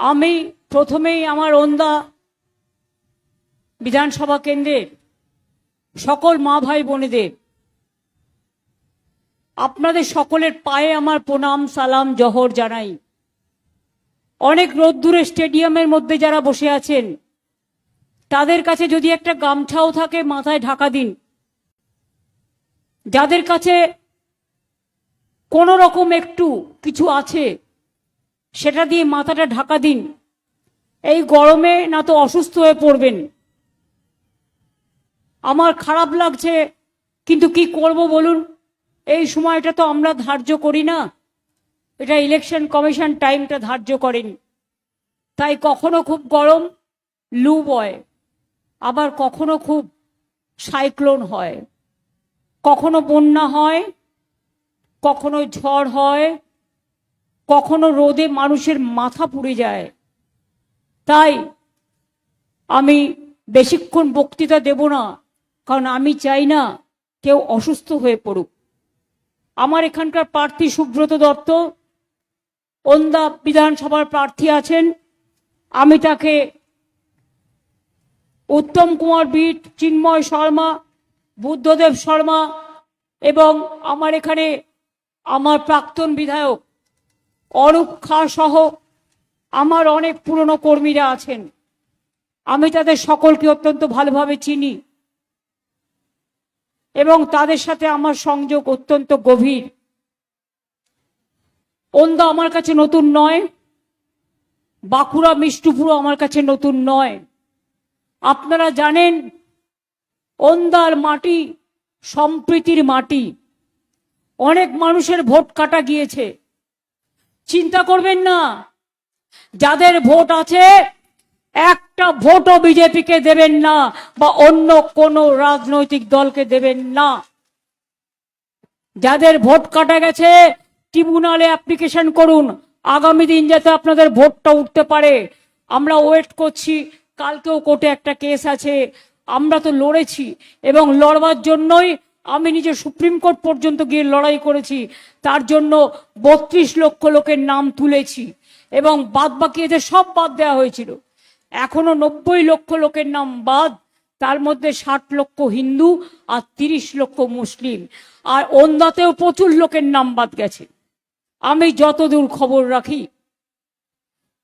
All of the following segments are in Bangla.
আমি প্রথমেই আমার ওন্দা বিধানসভা কেন্দ্রের সকল মা ভাই বোনেদের আপনাদের সকলের পায়ে আমার প্রণাম সালাম জহর জানাই। অনেক রোদ্দুরে স্টেডিয়ামের মধ্যে যারা বসে আছেন তাদের কাছে যদি একটা গামছাও থাকে মাথায় ঢাকা দিন। যাদের কাছে কোনো রকম একটু কিছু আছে সেটা দিয়ে মাথাটা ঢাকা দিন। এই গরমে না তো অসুস্থ হয়ে পড়বেন। আমার খারাপ লাগছে, কিন্তু কি করব বলুন, এই সময়টা তো আমরা ধার্য করি না, এটা ইলেকশন কমিশন টাইমটা ধার্য করেন। তাই কখনো খুব গরম লু বয়, আবার কখনো খুব সাইক্লোন হয়, কখনো বন্যা হয়, কখনো ঝড় হয়, কখনো রোদে মানুষের মাথা পুড়ে যায়। তাই আমি বেশিক্ষণ বক্তৃতা দেব না, কারণ আমি চাই না কেউ অসুস্থ হয়ে পড়ুক। আমার এখানকার প্রার্থী সুব্রত দত্ত ওন্দা বিধানসভার প্রার্থী আছেন। আমি তাকে উত্তম কুমার বিট, চিন্ময় শর্মা, বুদ্ধদেব শর্মা এবং আমার এখানে আমার প্রাক্তন বিধায়ক অরূপ খাঁ সহ আমার অনেক পুরনো কর্মীরা আছেন। আমি তাদের সকলকে অত্যন্ত ভালোভাবে চিনি এবং তাদের সাথে আমার সংযোগ অত্যন্ত গভীর। ওন্দা আমার কাছে নতুন নয়, বাঁকুড়া মিষ্টুপুরও আমার কাছে নতুন নয়। আপনারা জানেন ওন্দার মাটি সম্প্রীতির মাটি। অনেক মানুষের ভোট কাটা গিয়েছে, চিন্তা করবেন না। যাদের ভোট আছে একটা ভোটও বিজেপিকে দেবেন না বা অন্য কোনো রাজনৈতিক দলকে দেবেন না। যাদের ভোট কাটা গেছে ট্রিব্যুনালে অ্যাপ্লিকেশন করুন, আগামী দিন যাতে আপনাদের ভোটটা উঠতে পারে। আমরা ওয়েট করছি, কালকেও কোর্টে একটা কেস আছে। আমরা তো লড়েছি এবং লড়বার জন্যই আমি নিজে সুপ্রিম কোর্ট পর্যন্ত গিয়ে লড়াই করেছি। তার জন্য 32 লক্ষ লোকের নাম তুলেছি এবং বাদ বাকি এদের সব বাদ দেওয়া হয়েছিল। এখনো 90 লক্ষ লোকের নাম বাদ, তার মধ্যে 60 লক্ষ হিন্দু আর 30 লক্ষ মুসলিম। আর ওন্দাতেও প্রচুর লোকের নাম বাদ গেছে। আমি যতদূর খবর রাখি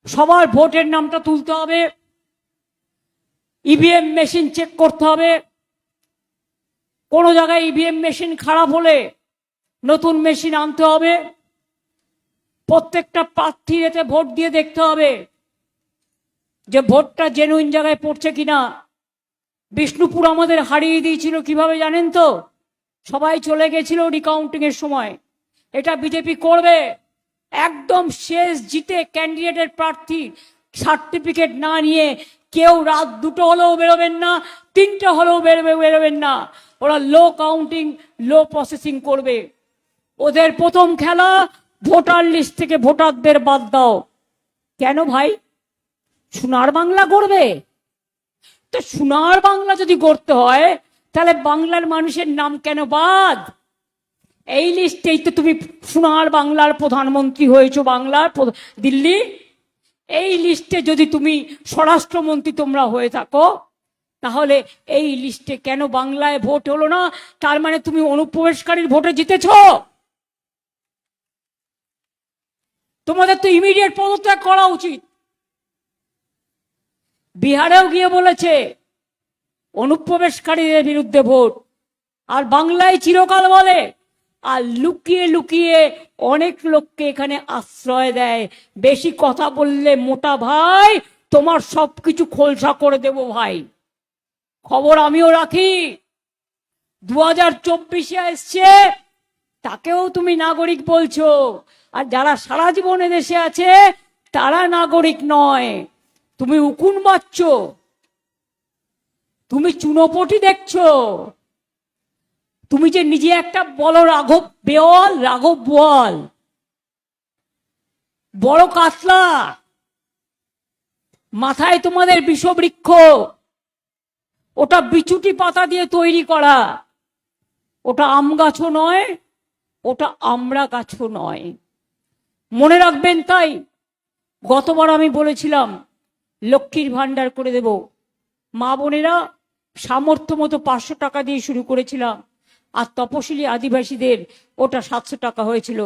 সবার ভোটের নামটা তুলতে হবে, ইভিএম মেশিন চেক করতে হবে। কোনো জায়গায় ইভিএম মেশিন খারাপ হলে নতুন মেশিন আনতে হবে। প্রত্যেকটা প্রার্থীর এতে ভোট দিয়ে দেখতে হবে যে ভোটটা জেনুইন জায়গায় পড়ছে কিনা। বিষ্ণুপুর আমাদের হারিয়ে দিয়েছিল কিভাবে জানেন তো? সবাই চলে গেছিল রিকাউন্টিং এর সময়। এটা বিজেপি করবে। একদম শেষ জিতে ক্যান্ডিডেটের প্রার্থী সার্টিফিকেট না নিয়ে কেউ রাত 2টো হলেও বেরোবেন না, 3টে হলেও বেরোবেন না। ওরা লো কাউন্টিং, লো প্রসেসিং করবে। ওদের প্রথম খেলা ভোটার লিস্ট থেকে ভোটারদের বাদ দাও। কেন ভাই? সোনার বাংলা গড়বে তো? সোনার বাংলা যদি গড়তে হয় তাহলে বাংলার মানুষের নাম কেন বাদ? এই লিস্টেই তো তুমি সোনার বাংলার প্রধানমন্ত্রী হয়েছো, বাংলার দিল্লি। এই লিস্টে যদি তুমি স্বরাষ্ট্রমন্ত্রী তোমরা হয়ে থাকো, তাহলে এই লিস্টে কেন বাংলায় ভোট হলো না? তার মানে তুমি অনুপ্রবেশকারীর ভোটে জিতেছ। তোমাদের তো ইমিডিয়েট পদত্যাগ করা উচিত। বিহারেও গিয়ে বলেছে অনুপ্রবেশকারীদের বিরুদ্ধে ভোট, আর বাংলায় চিরকাল বলে। আর লুকিয়ে লুকিয়ে অনেক লোককে এখানে আশ্রয় দেয়। বেশি কথা বললে মোটা ভাই তোমার সবকিছু খোলসা করে দেব ভাই। খবর আমিও রাখি। 2024-এ এসছে, তাকেও তুমি নাগরিক বলছো। আর যারা সারা জীবন দেশে আছে তারা নাগরিক নয়। তুমি উকুন বাচ্চ, তুমি চুনোপটি দেখছো। তুমি যে নিজে একটা বলো রাঘব বেওয়াল, রাঘব বোয়াল, বড় কাতলা, মাথায় তোমাদের বিষবৃক্ষ, ওটা বিচুটি পাতা দিয়ে তৈরি করা। ওটা আম গাছও নয়, ওটা আমড়া গাছও নয়। মনে রাখবেন। তাই গতবার আমি বলেছিলাম লক্ষ্মীর ভান্ডার করে দেব, মা বোনেরা সামর্থ্য মতো 500 টাকা দিয়ে শুরু করেছিলাম, আর তপশিলি আদিবাসীদের ওটা 700 টাকা হয়েছিল।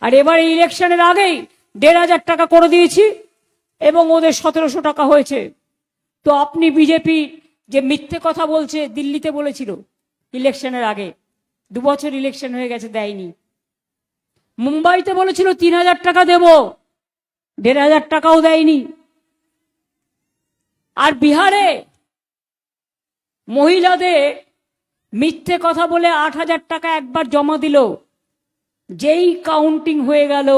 আর এবারে ইলেকশনের আগেই 1500 টাকা করে দিয়েছি এবং ওদের 1700 টাকা হয়েছে। তো আপনি বিজেপি যে মিথ্যে কথা বলছে, দিল্লিতে বলেছিল ইলেকশনের আগে, 2 বছর ইলেকশন হয়ে গেছে দেয়নি। মুম্বাইতে বলেছিল 3000 টাকা দেব, 1500 টাকাও দেয়নি। আর বিহারে মহিলাদের মিথ্যে কথা বলে 8000 টাকা একবার জমা দিল, যেই কাউন্টিং হয়ে গেল,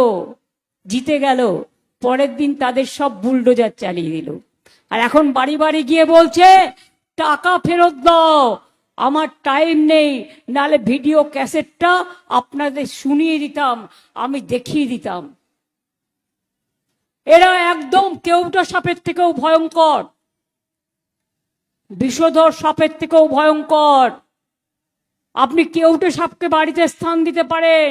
জিতে গেল, পরের দিন তাদের সব বুলডোজার চালিয়ে দিল। আর এখন বাড়ি বাড়ি গিয়ে বলছে টাকা ফেরত দাও, আমার টাইম নেই, নালে ভিডিও ক্যাসেটটা আপনাদের শুনিয়ে দিতাম, আমি দেখিয়ে দিতাম। এরা একদম কেউটা সাপের থেকেও ভয়ঙ্কর, বিষধর সাপের থেকেও ভয়ঙ্কর। আপনি কেউটে সাপকে বাড়িতে স্থান দিতে পারেন,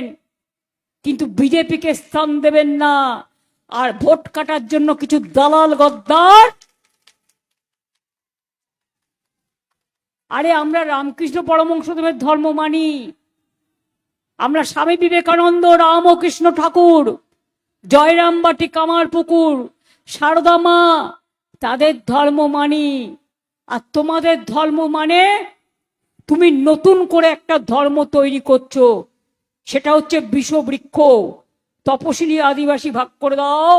কিন্তু বিজেপিকে স্থান দেবেন না। আর ভোট কাটার জন্য কিছু দালাল গদ্দার, আরে আমরা রামকৃষ্ণ পরমহংসদেবের ধর্ম মানি, আমরা স্বামী বিবেকানন্দ, রামকৃষ্ণ ঠাকুর, জয়রামবাটি, কামারপুকুর, সারদা মা, তাদের ধর্ম মানি। আর তোমাদের ধর্ম মানে তুমি নতুন করে একটা ধর্ম তৈরি করছো, সেটা হচ্ছে বিষবৃক্ষ। তপশিলি আদিবাসী ভাগ করে দাও,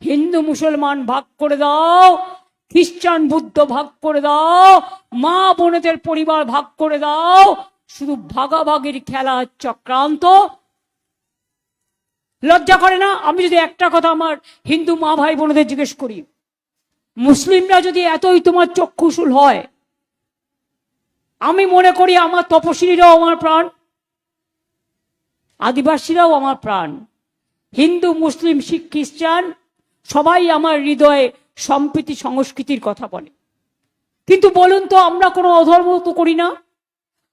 হিন্দু মুসলমান ভাগ করে দাও, খ্রিস্টান বুদ্ধ ভাগ করে দাও, মা বোনেদের পরিবার ভাগ করে দাও, শুধু ভাগাভাগির খেলা চক্রান্ত। লজ্জা করে না? আমি যদি একটা কথা আমার হিন্দু মা ভাই বোনেদের জিজ্ঞেস করি, মুসলিমরা যদি এতই তোমার চক্ষুশূল হয়, আমি মনে করি আমার তপশিলীরাও আমার প্রাণ, আদিবাসীরাও আমার প্রাণ, হিন্দু মুসলিম শিখ খ্রিস্টান সবাই আমার হৃদয়ে সম্প্রীতি সংস্কৃতির কথা বলে। কিন্তু বলুন তো, আমরা কোনো অধর্ম তো করি না,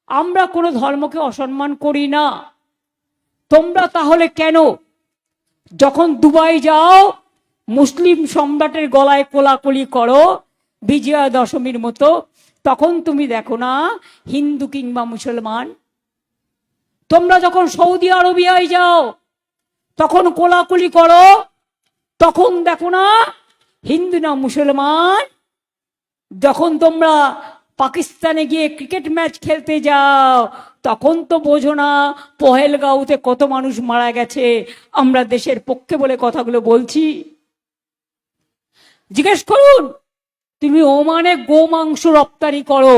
আমরা কোনো ধর্মকে অসম্মান করি না। তোমরা তাহলে কেন যখন দুবাই যাও মুসলিম সম্রাটের গলায় কোলাকুলি করো বিজয়া দশমীর মতো, তখন তুমি দেখো না হিন্দু কিংবা মুসলমান? তোমরা যখন সৌদি আরবিয়ায় যাও তখন কোলাকুলি করো, তখন দেখো না হিন্দু না মুসলমান? যখন তোমরা পাকিস্তানে গিয়ে ক্রিকেট ম্যাচ খেলতে যাও তখন তো বোঝো না পহেলগাঁওতে কত মানুষ মারা গেছে, আমরা দেশের পক্ষে বলে কথাগুলো বলছি। জিজ্ঞেস করুন, তুমি ওমানে গোমাংস রপ্তানি করো,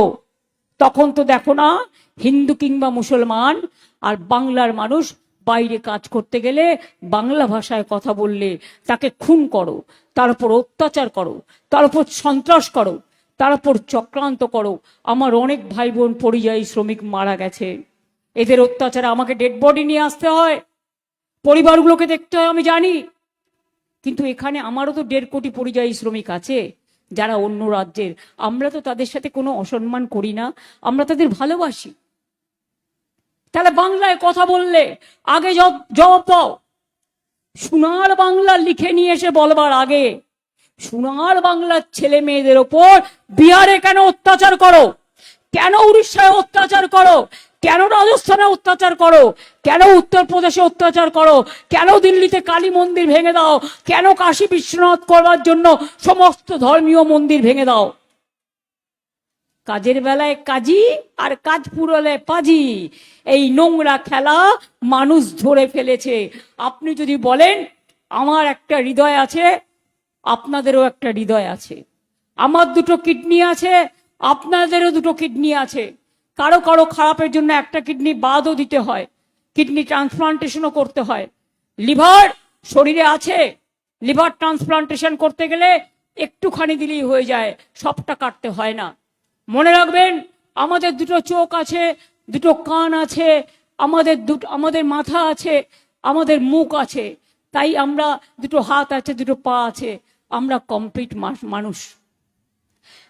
তখন তো দেখো না হিন্দু কিংবা মুসলমান? আর বাংলার মানুষ বাইরে কাজ করতে গেলে বাংলা ভাষায় কথা বললে তাকে খুন করো, তার উপর অত্যাচার করো, তার উপর সন্ত্রাস করো, তার উপর চক্রান্ত করো। আমার অনেক ভাই বোন পরিযায়ী শ্রমিক মারা গেছে, এদের অত্যাচারে আমাকে ডেড বডি নিয়ে আসতে হয়, পরিবারগুলোকে দেখতে হয়, আমি জানি। কিন্তু এখানে আমারও তো 1.5 কোটি পরিযায়ী শ্রমিক আছে যারা অন্য রাজ্যের, আমরা তো তাদের সাথে কোনো অসম্মান করি না, আমরা তাদের ভালোবাসি। তাহলে বাংলায় কথা বললে আগে জবাব দাও। সোনার বাংলা লিখে নিয়ে এসে বলবার আগে সোনার বাংলার ছেলে মেয়েদের ওপর বিহারে কেন অত্যাচার করো, কেন উড়িষ্যায় অত্যাচার করো, কেন রাজস্থানে অত্যাচার করো, কেন উত্তরপ্রদেশে অত্যাচার করো, কেন দিল্লিতে কালী মন্দির ভেঙে দাও, কেন কাশী বিশ্বনাথ করবার জন্য সমস্ত ধর্মীয় মন্দির ভেঙে দাও? কাজের বেলায় কাজী আর কাজ পুরোলে পাজি, এই নোংরা খেলা মানুষ ধরে ফেলেছে। আপনি যদি বলেন আমার একটা হৃদয় আছে, আপনাদেরও একটা হৃদয় আছে, আমার 2টো কিডনি আছে, আপনাদেরও 2টো কিডনি আছে, কারো কারো খারাপের জন্য একটা কিডনি বাদও দিতে হয়, কিডনি ট্রান্সপ্লান্টেশনও করতে হয়। লিভার শরীরে আছে, লিভার ট্রান্সপ্লান্টেশন করতে গেলে একটুখানি দিলেই হয়ে যায়, সবটা কাটতে হয় না। মনে রাখবেন, আমাদের 2টো চোখ আছে, 2টো কান আছে, আমাদের মাথা আছে, আমাদের মুখ আছে, তাই আমরা 2টো হাত আছে, 2টো পা আছে, আমরা কমপ্লিট মানুষ।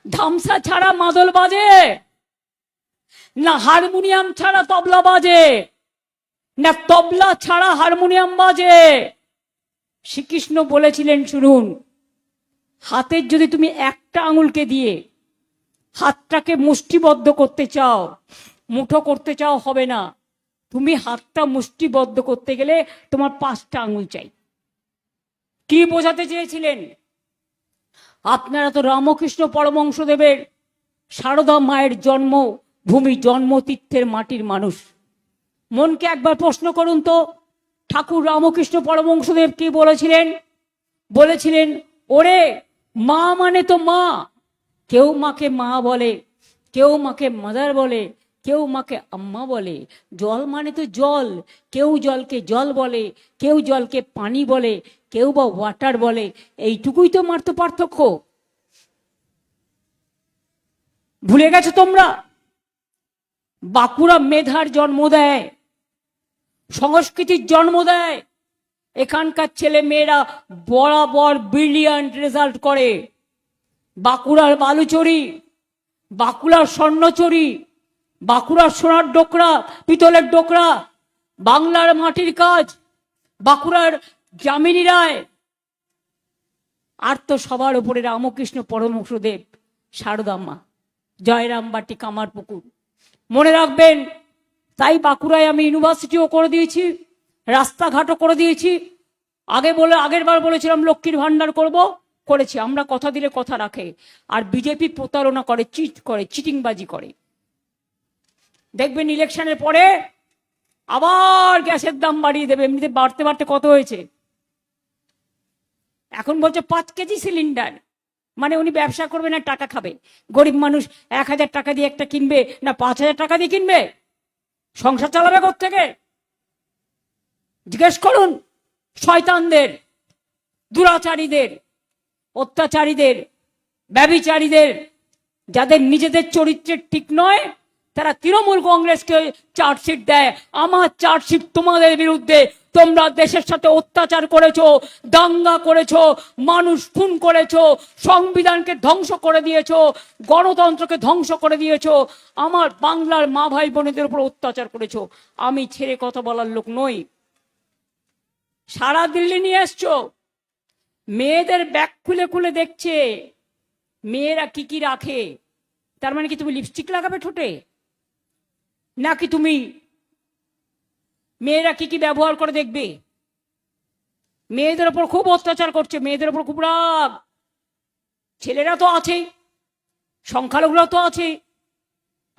ধামসা ছাড়া মাদল বাজে না, হারমোনিয়াম ছাড়া তবলা বাজে না, তবলা ছাড়া হারমোনিয়াম বাজে। শ্রীকৃষ্ণ বলেছিলেন, শুনুন, হাতের যদি তুমি একটা আঙুলকে দিয়ে হাতটাকে মুষ্টিবদ্ধ করতে চাও, মুঠো করতে চাও, হবে না। তুমি হাতটা মুষ্টিবদ্ধ করতে গেলে তোমার 5টা আঙুল চাই। কি বোঝাতে চেয়েছিলেন? আপনারা তো রামকৃষ্ণ পরমহংসদেবের সারদা মায়ের জন্মভূমি, জন্মতীর্থের মাটির মানুষ। মনকে একবার প্রশ্ন করুন তো, ঠাকুর রামকৃষ্ণ পরমহংসদেব কি বলেছিলেন? বলেছিলেন, ওরে মা মানে তো মা। কেউ মাকে মা বলে, কেউ মাকে মাদার বলে, কেউ মাকে আম্মা বলে। জল মানে তো জল, কেউ জলকে জল বলে, কেউ জলকে পানি বলে, কেউ বা ওয়াটার বলে। এইটুকুই তো মাত্র পার্থক্য। ভুলে গেছো তোমরা? বাঁকুড়া মেধার জন্ম দেয়, সংস্কৃতির জন্ম দেয়। এখানকার ছেলে মেয়েরা বরাবর ব্রিলিয়ান্ট রেজাল্ট করে। বাঁকুড়ার বালুচরি, বাঁকুড়ার স্বর্ণচরি, বাঁকুড়ার সোনার ডোকরা, পিতলের ডোকরা, বাংলার মাটির কাজ, বাঁকুড়ার যামিনী রায়, আর তো সবার উপরে রামকৃষ্ণ পরমহংসদেব, সারদা মা, জয়রামবাটি, কামারপুকুর। মনে রাখবেন, তাই বাঁকুড়ায় আমি ইউনিভার্সিটিও করে দিয়েছি, রাস্তাঘাটও করে দিয়েছি। আগের বার বলেছিলাম লক্ষ্মীর ভান্ডার করব, করেছি। আমরা কথা দিলে কথা রাখে। আর বিজেপি প্রতারণা করে, চিট করে, চিটিংবাজি করে। দেখবেন ইলেকশনের পরে আবার গ্যাসের দাম বাড়িয়ে দেবে। এমনিতে বাড়তে বাড়তে কত হয়েছে? এখন বলছে 5 কেজি সিলিন্ডার। মানে উনি ব্যবসা করবে না, টাকা খাবে। গরিব মানুষ 1000 টাকা দিয়ে একটা কিনবে না 5000 টাকা দিয়ে কিনবে? সংসার চালাবে কোত্থেকে? জিজ্ঞেস করুন শয়তানদের, দুরাচারীদের, অত্যাচারীদের, ব্যভিচারীদের, যাদের নিজেদের চরিত্রের ঠিক নয়, তারা তৃণমূল কংগ্রেসকে চার্জশিট দেয়। আমার চার্জশিট তোমাদের বিরুদ্ধে। তোমরা দেশের সাথে অত্যাচার করেছো, দাঙ্গা করেছো, মানুষ খুন করেছো, সংবিধানকে ধ্বংস করে দিয়েছো, গণতন্ত্রকে ধ্বংস করে দিয়েছো, আমার বাংলার মা ভাই বোনেদের উপর অত্যাচার করেছো। আমি ছেড়ে কথা বলার লোক নই। সারা দিল্লি নিয়ে এসছো, মেয়েদের ব্যাগ খুলে খুলে দেখছে মেয়েরা কি কি রাখে। তার মানে কি তুমি লিপস্টিক লাগাবে ঠোঁটে? নাকি তুমি মেয়েরা কি কি ব্যবহার করে দেখবে? মেয়েদের ওপর খুব অত্যাচার করছে, মেয়েদের ওপর খুব রাগ। ছেলেরা তো আছেই, সংখ্যালঘুরা তো আছে,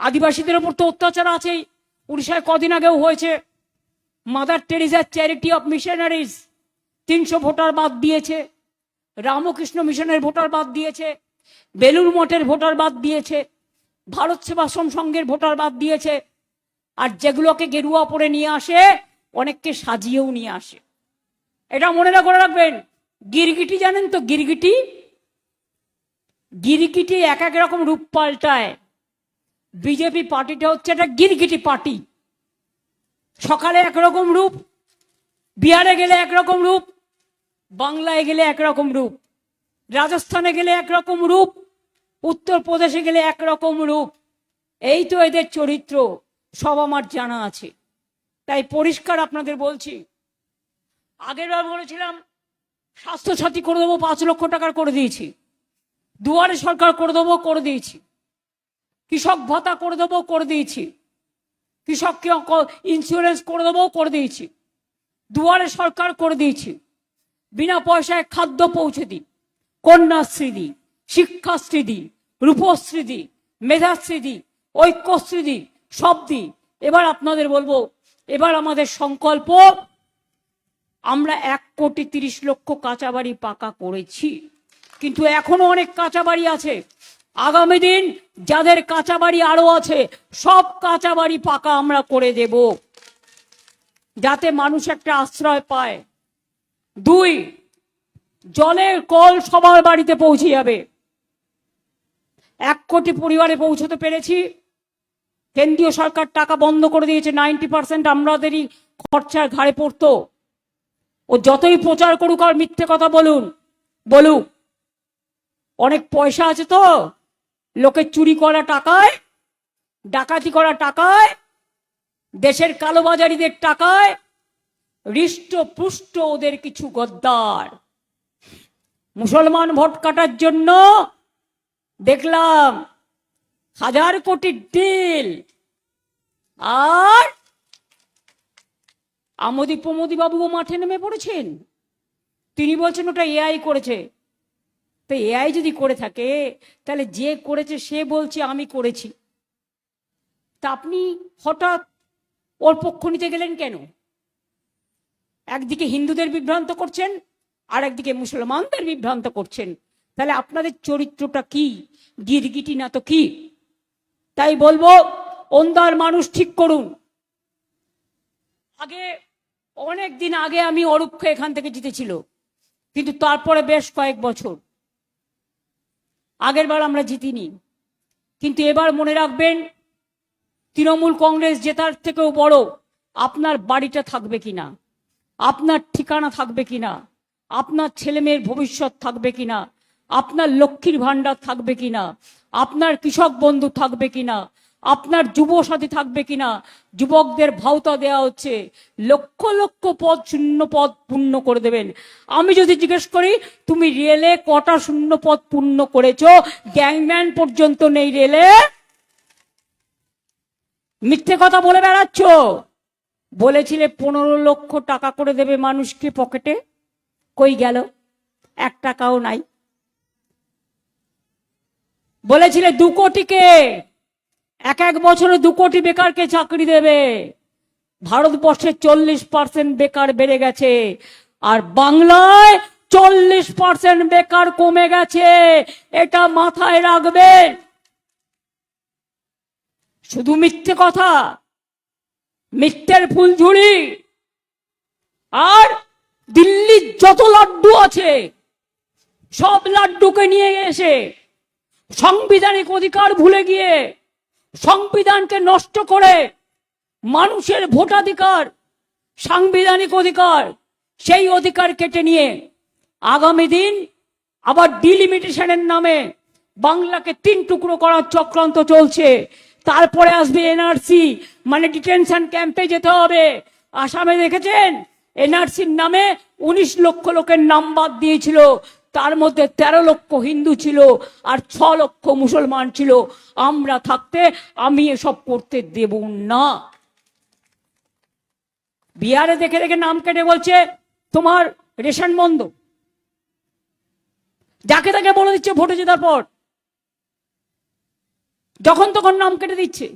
আদিবাসীদের ওপর তো অত্যাচার আছেই। উড়িষ্যায় কদিন আগেও হয়েছে। Mother Teresa charity of missionaries 300 voter বাদ দিয়েছে, রামকৃষ্ণ মিশনের ভোটার বাদ দিয়েছে, বেলুর মঠের ভোটার বাদ দিয়েছে, ভারত সেবাশ্রম সংঘের ভোটার বাদ দিয়েছে। আর যেগুলোকে গেরুয়া পরে নিয়ে আসে, অনেককে সাজিয়েও নিয়ে আসে। এটা মনে করে রাখবেন। গিরগিটি জানেন তো? গিরগিটি, গিরগিটি এক এক রকম রূপ পাল্টায়। বিজেপি পার্টিটা হচ্ছে একটা গিরগিটি পার্টি। সকালে একরকম রূপ, বিহারে গেলে একরকম রূপ, বাংলায় গেলে একরকম রূপ, রাজস্থানে গেলে একরকম রূপ, উত্তরপ্রদেশে গেলে একরকম রূপ। এই তো এদের চরিত্র, সব আমার জানা আছে। তাই পরিষ্কার আপনাদের বলছি, আগেরবার বলেছিলাম স্বাস্থ্যসাথী করে দেবো, 5 লক্ষ টাকার করে দিয়েছি। দুয়ারে সরকার করে দেবো, করে দিয়েছি। কৃষক ভাতা করে দেবো, করে দিয়েছি। কৃষককে ইন্স্যুরেন্স করে দেবো, করে দিয়েছি। দুয়ারে সরকার করে দিয়েছি। বিনা পয়সায় খাদ্য পৌঁছে দিই, কন্যাশ্রী দিই, শিক্ষাশ্রী দিই, রূপশ্রী দিই, মেধাশ্রী দিই, ঐক্যশ্রী দিই, সব দিই। এবার আপনাদের বলবো, এবার আমাদের সংকল্প, আমরা 1,30,00,000 কাঁচা বাড়ি পাকা করেছি, কিন্তু এখনো অনেক কাঁচা বাড়ি আছে। আগামী দিন যাদের কাঁচা বাড়ি আরো আছে, সব কাঁচা বাড়ি পাকা আমরা করে দেব, যাতে মানুষ একটা আশ্রয় পায়। 2, জলের কল সবার বাড়িতে পৌঁছে যাবে। 1 কোটি পরিবারে পৌঁছতে পেরেছি। কেন্দ্রীয় সরকার টাকা বন্ধ করে দিয়েছে, 90% আমাদেরই খরচার ঘাড়ে পড়তো। ও যতই প্রচার করুক আর মিথ্যে কথা বলুক, অনেক পয়সা আছে তো, লোকের চুরি করা টাকায়, ডাকাতি করা টাকায়, দেশের কালোবাজারিদের টাকায় হৃষ্টপুষ্ট ওদের কিছু গদ্দার। মুসলমান ভোট কাটার জন্য দেখলাম 1000 কোটির ডিল, আর আমোদি প্রমোদি বাবুও মাঠে নেমে পড়েছেন। তিনি বলছেন ওটা এআই করেছে। তো এআই যদি করে থাকে, তাহলে যে করেছে সে বলছে আমি করেছি, তা আপনি হঠাৎ ওর পক্ষ নিতে গেলেন কেন? একদিকে হিন্দুদের বিভ্রান্ত করছেন, আর একদিকে মুসলমানদের বিভ্রান্ত করছেন। তাহলে আপনাদের চরিত্রটা কি? গিরগিটি না তো কি? তাই বলবো, ওন্দার মানুষ ঠিক করুন। আগে অনেক দিন আগে আমি অরূপকে এখান থেকে জিতেছিল, কিন্তু তারপরে বেশ কয়েক বছর, আগের বার আমরা জিতিনি। কিন্তু এবার মনে রাখবেন, তৃণমূল কংগ্রেস জেতার থেকেও বড় আপনার বাড়িটা থাকবে কিনা, আপনার ঠিকানা থাকবে কিনা, আপনার ছেলে মেয়ের ভবিষ্যৎ থাকবে কিনা, আপনার লক্ষ্মীর ভাণ্ডার থাকবে কিনা, আপনার কৃষক বন্ধু থাকবে কিনা, আপনার যুব সাথী থাকবে কিনা। যুবকদের ভাওতা দেওয়া হচ্ছে, লক্ষ লক্ষ পদ, শূন্য পদ পূর্ণ করে দেবেন। আমি যদি জিজ্ঞেস করি তুমি রেলে কটা শূন্য পদ পূর্ণ করেছো, গ্যাংম্যান পর্যন্ত নেই রেলে। মিথ্যে কথা বলে বেড়াচ্ছ। বলেছিলে 15 লক্ষ টাকা করে দেবে মানুষকে পকেটে, কই গেল? 1 টাকাও নাই। বলেছিলে 2 কোটিকে, এক বছরে 2 কোটি বেকারকে চাকরি দেবে। ভারতবর্ষে 40% বেকার বেড়ে গেছে, আর বাংলায় 40% বেকার কমে গেছে। এটা মাথায় রাখবেন। শুধু মিথ্যে কথা, মিথ্যের ফুলঝুড়ি। আর দিল্লির যত লাড্ডু আছে সব লাড্ডুকে নিয়ে এসে সাংবিধানিক অধিকার ভুলে গিয়ে, সংবিধানকে নষ্ট করে, মানুষের ভোটাধিকার, সাংবিধানিক অধিকার, সেই অধিকার কেটে নিয়ে আগামী দিন আবার ডিলিমিটেশনের নামে বাংলাকে 3 টুকরো করার চক্রান্ত চলছে। তারপরে আসবে এনআরসি, মানে ডিটেনশন ক্যাম্পে যেতে হবে। আসামে দেখেছেন, এনআরসির নামে 19 লক্ষ লোকের নাম বাদ দিয়েছিল, তার মধ্যে 13 লক্ষ হিন্দু ছিল আর 6 লক্ষ মুসলমান ছিল। আমরা থাকতে আমি এসব করতে দেব না। বিহারে দেখে দেখে নাম কেটে বলছে তোমার রেশন বন্ধ, যাকে তাকে বলে দিচ্ছে ভোটে জেতার পর, যখন তখন নাম কেটে দিচ্ছে।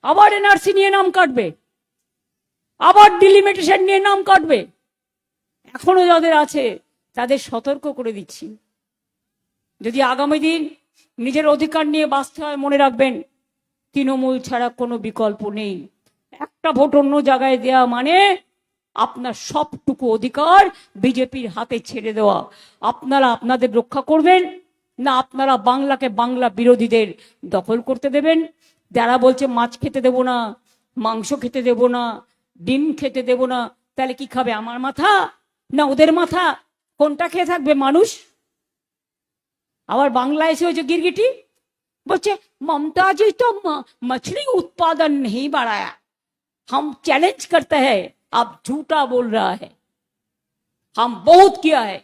আবার এনআরসি নিয়ে নাম কাটবে, আবার ডিলিমিটেশন নিয়ে নাম কাটবে। এখনো যাদের আছে তাদের সতর্ক করে দিচ্ছি, যদি আগামী দিন নিজের অধিকার নিয়ে বাঁচতে হয়, মনে রাখবেন তৃণমূল ছাড়া কোনো বিকল্প নেই। একটা ভোট অন্য জায়গায় দেওয়া মানে আপনার সবটুকু অধিকার বিজেপির হাতে ছেড়ে দেওয়া। আপনারা আপনাদের রক্ষা করবেন না আপনারা বাংলাকে, বাংলা বিরোধীদের দখল করতে দেবেন? যারা বলছে মাছ খেতে দেব না, মাংস খেতে দেব না, ডিম খেতে দেব না, তাহলে কি খাবে? আমার মাথা না ওদের মাথা? কোনটা খেয়ে থাকবে মানুষ? আবার বাংলা এসে হয়েছে গিরগিটি, বলছে ममता जी तो मछली उत्पादन नहीं बढ़ाया, हम चैलेंज करते हैं, आप झूठा बोल रहा है, हम बहुत किया है,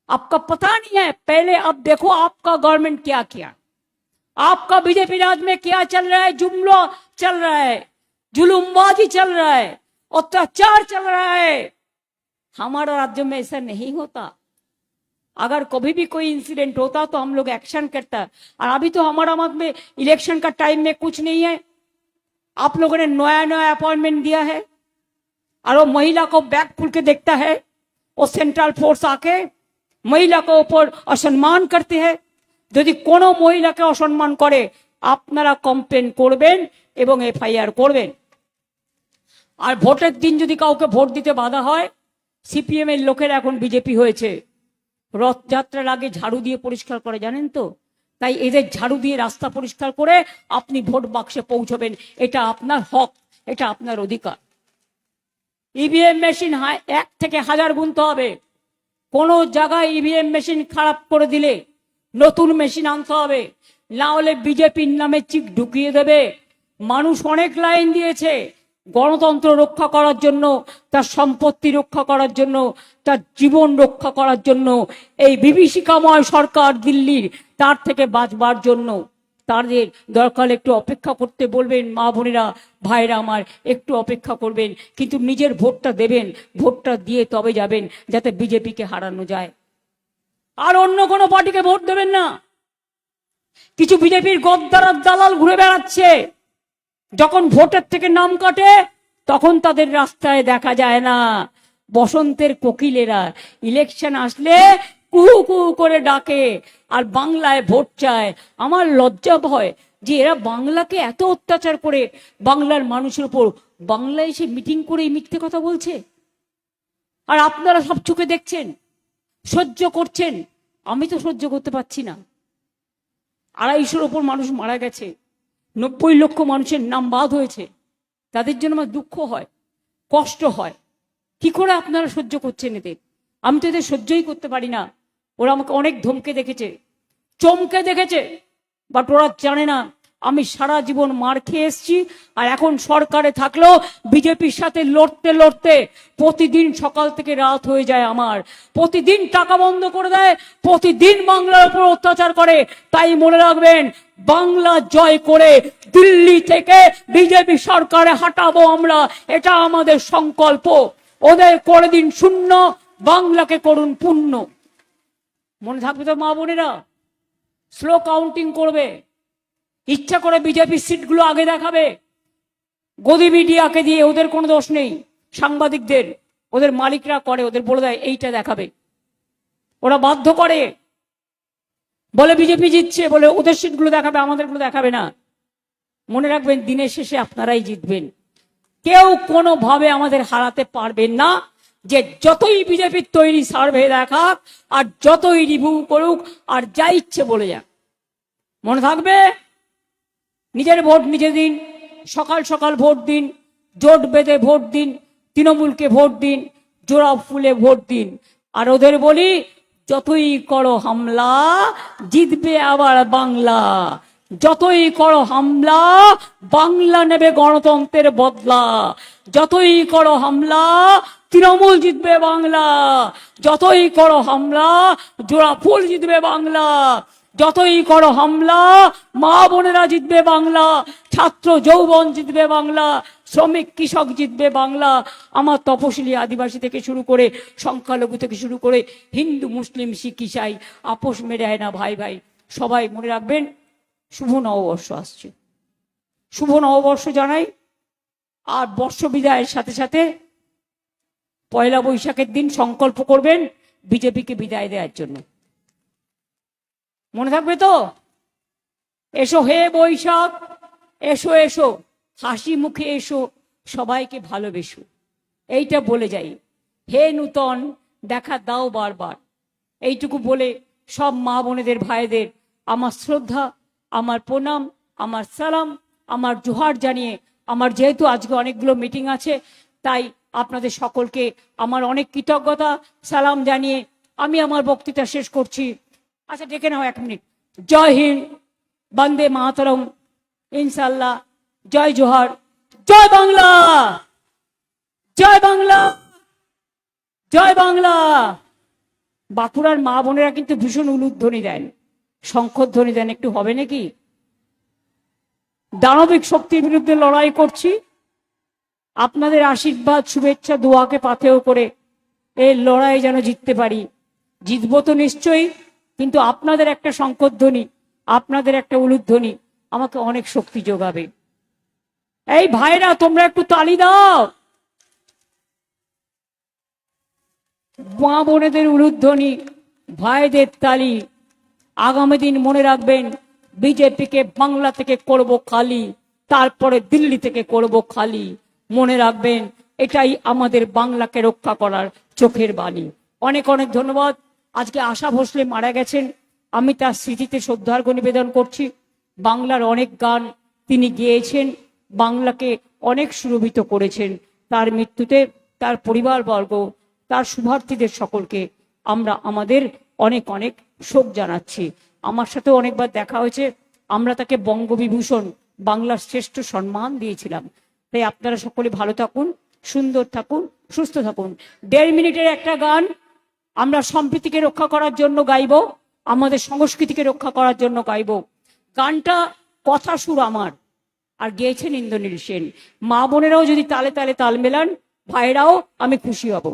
आपका पता नहीं है। पहले अब देखो आपका गवर्नमेंट क्या किया, आपका बीजेपी राज में क्या चल रहा है। जुमला चल रहा है, जुलूमबाजी चल रहा है, अत्याचार चल रहा है। हमारा राज्य में ऐसा नहीं होता। अगर कभी भी कोई इंसिडेंट होता तो हम लोग एक्शन करता। और अभी तो हमारा मत में इलेक्शन का टाइम में कुछ नहीं है। आप लोगों ने नया नया अपॉइंटमेंट दिया है, और वो महिला को बैग खुल के देखता है, वो सेंट्रल फोर्स आके महिला को ऊपर असम्मान करते हैं। यदि कोनो महिला के असम्मान करे আপনারা কমপ্লেন করবেন এবং এফআইআর করবেন। আর ভোটের দিন যদি কাউকে ভোট দিতে বাধা হয়, সিপিএম এর লোকেরা এখন বিজেপি হয়েছে, রথযাত্রার আগে ঝাড়ু দিয়ে পরিষ্কার করে, জানেন তো? তাই এদের ঝাড়ু দিয়ে রাস্তা পরিষ্কার করে আপনি ভোট বাক্সে পৌঁছবেন। এটা আপনার হক, এটা আপনার অধিকার। ইভিএম মেশিন 1 থেকে 1000 গুনতে হবে। কোনো জায়গায় ইভিএম মেশিন খারাপ করে দিলে নতুন মেশিন আনতে হবে, না হলে বিজেপির নামে চিক ঢুকিয়ে দেবে। মানুষ অনেক লাইন দিয়েছে, গণতন্ত্র রক্ষা করার জন্য, তার সম্পত্তি রক্ষা করার জন্য, তার জীবন রক্ষা করার জন্য, এই বিভীষিকাময় সরকার দিল্লির, তার থেকে বাঁচবার জন্য তাদের দরকার একটু অপেক্ষা করতে বলবেন। মা বোনেরা, ভাইরা আমার, একটু অপেক্ষা করবেন, কিন্তু নিজের ভোটটা দেবেন, ভোটটা দিয়ে তবে যাবেন যাতে বিজেপিকে হারানো যায়। আর অন্য কোনো পার্টিকে ভোট দেবেন না। কিছু বিজেপির গদ্দার আর দালাল ঘুরে বেড়াচ্ছে, যখন ভোটের থেকে নাম কাটে তখন তাদের রাস্তায় দেখা যায় না। বসন্তের কোকিলেরা ইলেকশন আসলে কুহু কুহু করে ডাকে আর বাংলায় ভোট চায়। আমার লজ্জা ভয় যে এরা বাংলাকে এত অত্যাচার করে বাংলার মানুষের উপর বাংলায় এসে মিটিং করে এই মিথ্যে কথা বলছে, আর আপনারা সব চোখে দেখছেন, সহ্য করছেন। আমি তো সহ্য করতে পারছি না। 250-র ওপর মানুষ মারা গেছে, 90 লক্ষ মানুষের নাম বাদ হয়েছে, তাদের জন্য আমার দুঃখ হয়, কষ্ট হয়। কি করে আপনারা সহ্য করছেন এদের? আমি তো এদের সহ্যই করতে পারি না। ওরা আমাকে অনেক ধমকে দেখেছে, চমকে দেখেছে, বাট ওরা জানে না আমি সারা জীবন মার খেয়ে এসছি। আর এখন সরকারে থাকলেও বিজেপির সাথে লড়তে লড়তে প্রতিদিন সকাল থেকে রাত হয়ে যায় আমার। প্রতিদিন টাকা বন্ধ করে দেয়, প্রতিদিন বাংলার উপর অত্যাচার করে। তাই মনে রাখবেন, বাংলা জয় করে দিল্লি থেকে বিজেপি সরকারে হাঁটাবো আমরা, এটা আমাদের সংকল্প। ওদের করে দিন শূন্য, বাংলাকে করুন পূর্ণ। মনে থাকবে তো মা বোনেরা? স্লো কাউন্টিং করবে, ইচ্ছা করে বিজেপি সিটগুলো আগে দেখাবে, গদি মিডিয়াকে দিয়ে। ওদের কোনো দোষ নেই, সাংবাদিকদের, ওদের মালিকরা করে, ওদের বলে দেয় এইটা দেখাবে। ওরা বাধ্য করে, বলে বিজেপি জিতছে বলে ওদের সিটগুলো দেখাবে, আমাদেরগুলো দেখাবে না। মনে রাখবেন, দিনের শেষে আপনারাই জিতবেন। কেউ কোনোভাবে আমাদের হারাতে পারবেন না। যে যতই বিজেপির তৈরি সার্ভে দেখাক আর যতই রিভিউ করুক আর যা ইচ্ছে বলে যাক, মনে থাকবে নিজের ভোট নিজে দিন, সকাল সকাল ভোট দিন, জোট বেঁধে ভোট দিন, তৃণমূলকে ভোট দিন, জোড়া ফুলে ভোট দিন। আর ওদের বলি, যতই করো হামলা জিতবে আবার বাংলা, যতই করো হামলা বাংলা নেবে গণতন্ত্রের বদলা, যতই করো হামলা তৃণমূল জিতবে বাংলা, যতই করো হামলা জোড়া ফুল জিতবে বাংলা, যতই করো হামলা মা বোনেরা জিতবে বাংলা, ছাত্র যৌবন জিতবে বাংলা, শ্রমিক কৃষক জিতবে বাংলা। আমার তপশিলি আদিবাসী থেকে শুরু করে সংখ্যালঘু থেকে শুরু করে হিন্দু মুসলিম শিখ ইসাই আপোষ মেটায় না ভাই ভাই। সবাই মনে রাখবেন, শুভ নববর্ষ আসছে, শুভ নববর্ষ জানাই। আর বর্ষ বিদায়ের সাথে সাথে পয়লা বৈশাখের দিন সংকল্প করবেন বিজেপিকে বিদায় দেওয়ার জন্য। মনে থাকবে তো? এসো হে বৈশাখ, এসো এসো, হাসি মুখে এসো, সবাইকে ভালোবেসো, এইটা বলে যাই। হে নূতন, দেখা দাও বারবার। এইটুকু বলে সব মা বোনেদের ভাইদের আমার শ্রদ্ধা, আমার প্রণাম, আমার সালাম, আমার জোহার জানিয়ে, আমার যেহেতু আজকে অনেকগুলো মিটিং আছে, তাই আপনাদের সকলকে আমার অনেক কৃতজ্ঞতা সালাম জানিয়ে আমি আমার বক্তৃতা শেষ করছি। আচ্ছা, ডেকে নাও 1 মিনিট। জয় হিন্দ, বন্দে মাতরম, ইনশাল্লাহ, জয় জোহার, জয় বাংলা, জয় বাংলা, জয় বাংলা। বাঁকুড়ার মা বোনেরা কিন্তু ভীষণ উলুধ্বনি দেন, শঙ্খধ্বনি দেন, একটু হবে নাকি? দানবিক শক্তির বিরুদ্ধে লড়াই করছি, আপনাদের আশীর্বাদ শুভেচ্ছা দোয়াকে পাথেয় করে এই লড়াই যেন জিততে পারি। জিতবো তো নিশ্চয়ই, কিন্তু আপনাদের একটা শঙ্খধ্বনি, আপনাদের একটা উলুধ্বনি আমাকে অনেক শক্তি যোগাবে। এই ভাইরা, তোমরা একটু তালি দাও। মা বোনেদের উলুধ্বনি, ভাইদের তালি। আগামী দিন মনে রাখবেন, বিজেপিকে বাংলা থেকে করব খালি, তারপরে দিল্লি থেকে করব খালি। মনে রাখবেন, এটাই আমাদের বাংলাকে রক্ষা করার চোখের বাণী। অনেক অনেক ধন্যবাদ। আজকে আশা ভোসলে মারা গেছেন, আমি তার স্মৃতিতে শ্রদ্ধার্ঘ্য নিবেদন করছি। বাংলার অনেক গান তিনি গেয়েছেন, বাংলাকে অনেক সুরভিত করেছেন। তার মৃত্যুতে তার পরিবারবর্গ, তার শুভার্থীদের সকলকে আমরা আমাদের অনেক অনেক শোক জানাচ্ছি। আমার সাথে অনেকবার দেখা হয়েছে, আমরা তাকে বঙ্গবিভূষণ, বাংলার শ্রেষ্ঠ সম্মান দিয়েছিলাম। তাই আপনারা সকলে ভালো থাকুন, সুন্দর থাকুন, সুস্থ থাকুন। 1.5 মিনিটের একটা গান আমরা সম্প্রীতিকে রক্ষা করার জন্য গাইব, আমাদের সংস্কৃতিকে রক্ষা করার জন্য গাইব। গানটা কথা সুর আমার, আর গেয়েছেন ইন্দ্রনীল সেন। মা বোনেরাও যদি তালে তালে তাল মেলান, ভাইরাও, আমি খুশি হব।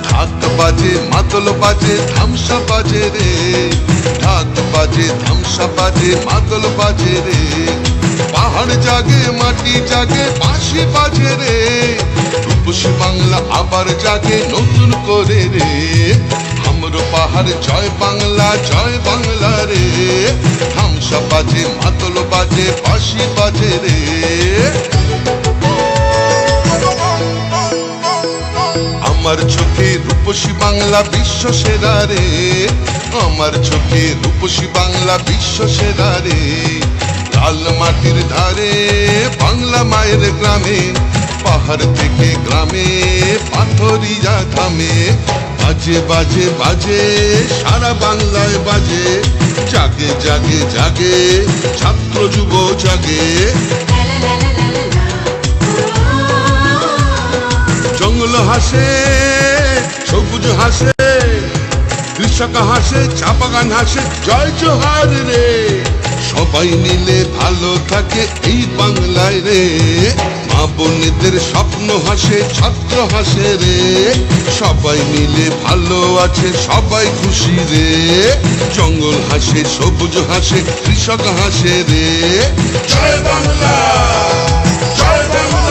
ঢাক বাজে, মাদল বাজে, ধামসা বাজে রে। ঢাক বাজে, ধামসা বাজে, মাদল বাজে রে। পাহাড় জাগে, মাটি জাগে, বাঁশি বাজে রে। রূপসী বাংলা আবার জাগে নতুন করে রে। আমরো পাহাড় জয় বাংলা রে। ধামসা বাজে, মাদল বাজে, বাঁশি বাজে রে। আমার চোখে রূপসী বাংলা বিশ্ব সেরা রে। আমার চোখে রূপসী বাংলা বিশ্ব সেরা রে। লাল মাটির ধারে বাংলা মায়ের গ্রামে, পাহাড় থেকে গ্রামে পাথরিয়া থামে। বাজে বাজে বাজে সারা বাংলায় বাজে, জাগে জাগে জাগে ছাত্র যুব জাগে। জঙ্গল হাসে, সবুজ হাসে, কৃষক হাসে, চা বাগান হাসে, জয় জোহার রে। সবাই মিলে ভালো থাকে এই বাংলায় রে। মা বোনেদের স্বপ্ন হাসে, ছাত্র হাসে রে। সবাই মিলে ভালো আছে, সবাই খুশি রে। জঙ্গল হাসে, সবুজ হাসে, কৃষক হাসে রে। জয় বাংলা, জয় বাংলা।